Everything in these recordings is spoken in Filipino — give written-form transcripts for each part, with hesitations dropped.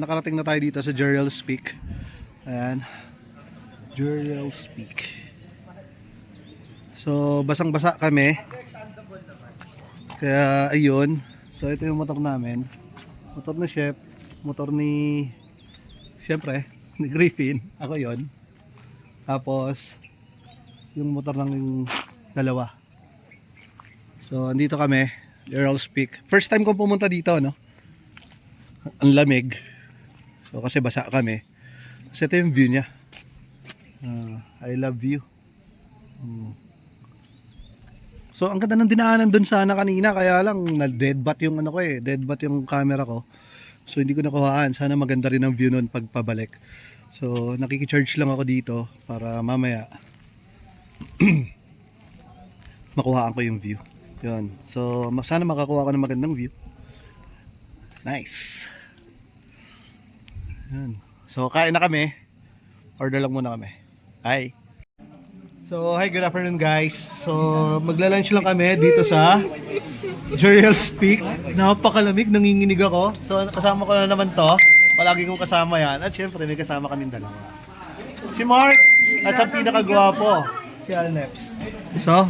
nakarating na tayo dito sa Jeriel's Peak. Ayan. Jeriel's Peak. So, basang-basa kami. Kaya, ayun. So, ito yung motor namin. Motor ni Chef. Motor ni... Siyempre, ni Griffin. Ako yon. Tapos, yung motor ng dalawa. So, andito kami. Jeriel's Peak. First time kong pumunta dito, no? Ang lamig. So, kasi basa kami. Kasi ito yung view niya. I love you. So, ang ganda ng dinaanan dun sana kanina. Kaya lang, na-deadbat yung ano ko eh. Deadbat yung camera ko. So, hindi ko nakuhaan. Sana maganda rin ang view nun pagpabalik. So, nakikicharge lang ako dito para mamaya makuhaan ko yung view. Yun. So, sana makakuha ko ng magandang view. Nice. Yun. So, kain na kami. Order lang muna kami. Hi. So, hi, good afternoon guys. So, magla-lunch lang kami dito sa Jeriel's Peak. Napakalamig, nanginginig ako. So, kasama ko na naman to. Palagi kong kasama yan. At syempre, may kasama kaming dalawa. Si Mark at ang pinakagwapo, si Alneps. So,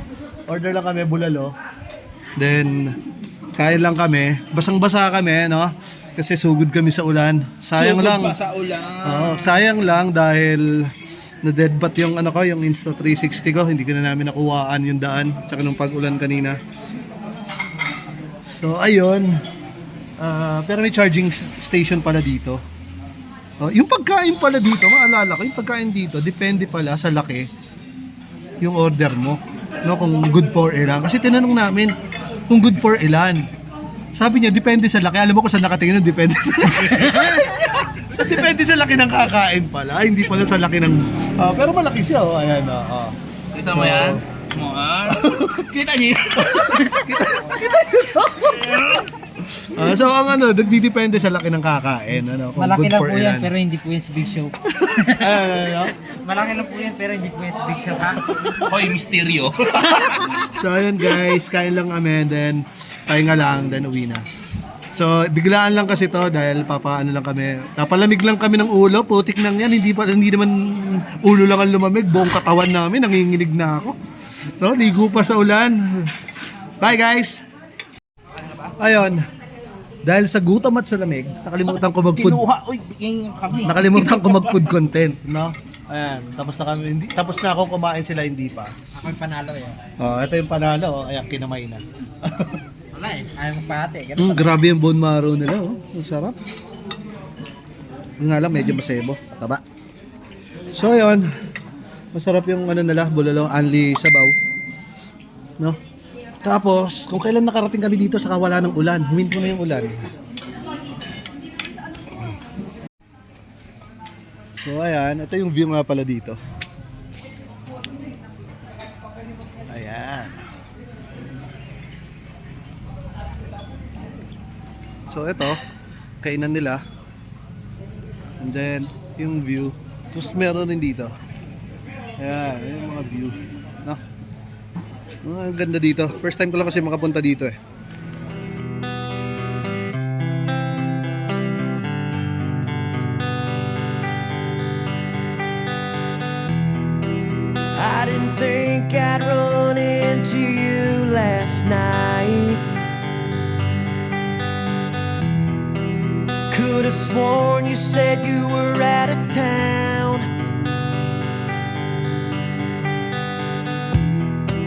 order lang kami bulalo. Then, kain lang kami. Basang-basa kami, no? Kasi sugod kami sa ulan. Sayang sugod lang. pa sa ulan. Sayang lang dahil na-deadbat yung ano ko, yung Insta360 ko. Hindi ko na namin nakuhaan yung daan. Tsaka nung pag-ulan kanina. So, ayun. Pero may charging station pala dito. Yung pagkain pala dito, maalala ko, yung pagkain dito, depende pala sa laki yung order mo. No, kung good for ilan. Kasi tinanong namin kung good for ilan. Sabi niya, depende sa laki. Alam mo kung saan nakatingin, depende sa laki. So, depende sa laki ng kakain pala. Hindi pala sa laki ng... pero malaki siya, oh. Ayan, Kita mo yan? Kita niyo. Kita nyo to. So, ang ano, nagdidepende sa laki ng kakain. Ano, kung Malaki good lang for po yan, ilan. pero hindi po yan sa Big Show. Malaki lang po yan, pero hindi po yan sa Big Show, ha? Hoy, misteryo. So, ayun guys, kain lang kami, then pahinga lang, then uwi na. So, biglaan lang kasi to dahil papaano lang kami. Napalamig lang kami ng ulo, putik nang yan. Hindi naman ulo lang ang lumamig, buong katawan namin, nanginginig na ako. So, ligo pa sa ulan. Bye guys! Ayun, dahil sa gutom at sa lamig, nakalimutan ko mag-food. Uy, yung kami. Nakalimutan ko mag-food content, no? Ayan, tapos na kami, tapos na ako kumain, sila hindi pa. Ako yung panalo yan. Ito yung panalo, ayan, kinamay na. Wala eh, ayaw mo pati. Grabe yung bone marrow nila, oh. Ang sarap. Yung nga lang, medyo masebo. Taba. So, ayun. Masarap yung ano nila, bulalo, only sabaw. No? Tapos, kung kailan nakarating kami dito, saka wala ng ulan. Huminto na yung ulan. So, ayan. Ito yung view nga pala dito. Ayan. So, ito. Kainan nila. And then, yung view. Tapos, meron rin dito. Ayan. Yung mga view. No? Ang ganda dito. First time ko lang kasi makapunta dito eh. I didn't think I'd run into you last night. Could have sworn you said you were out of town.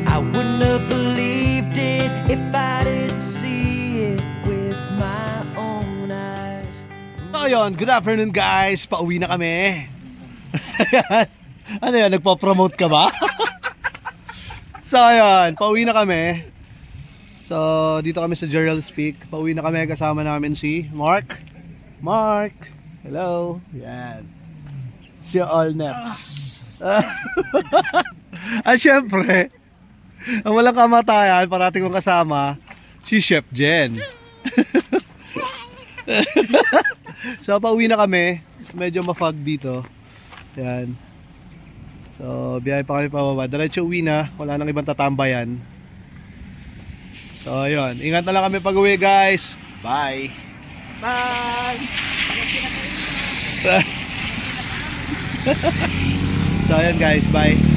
I wouldn't have believed it if I didn't see it with my own eyes. So yun, good afternoon guys. Pauwi na kami. So yan. Ano yan, nagpo-promote ka ba? So yun, pauwi na kami. So dito kami sa Jeriel's Peak. Pauwi na kami, kasama namin si Mark. Mark, hello. Yan. Si Alneps. At syempre, ang walang kamatayan, parating kong kasama, si Chef Jen. So, pauwi na kami. Medyo mafog dito. Yan. So, biyahe pa kami pababa. Diretso uwi na. Wala nang ibang tatambayan. So, ayun. Ingat na lang kami pag uwi, guys. Bye. Bye! So, ayan guys, bye.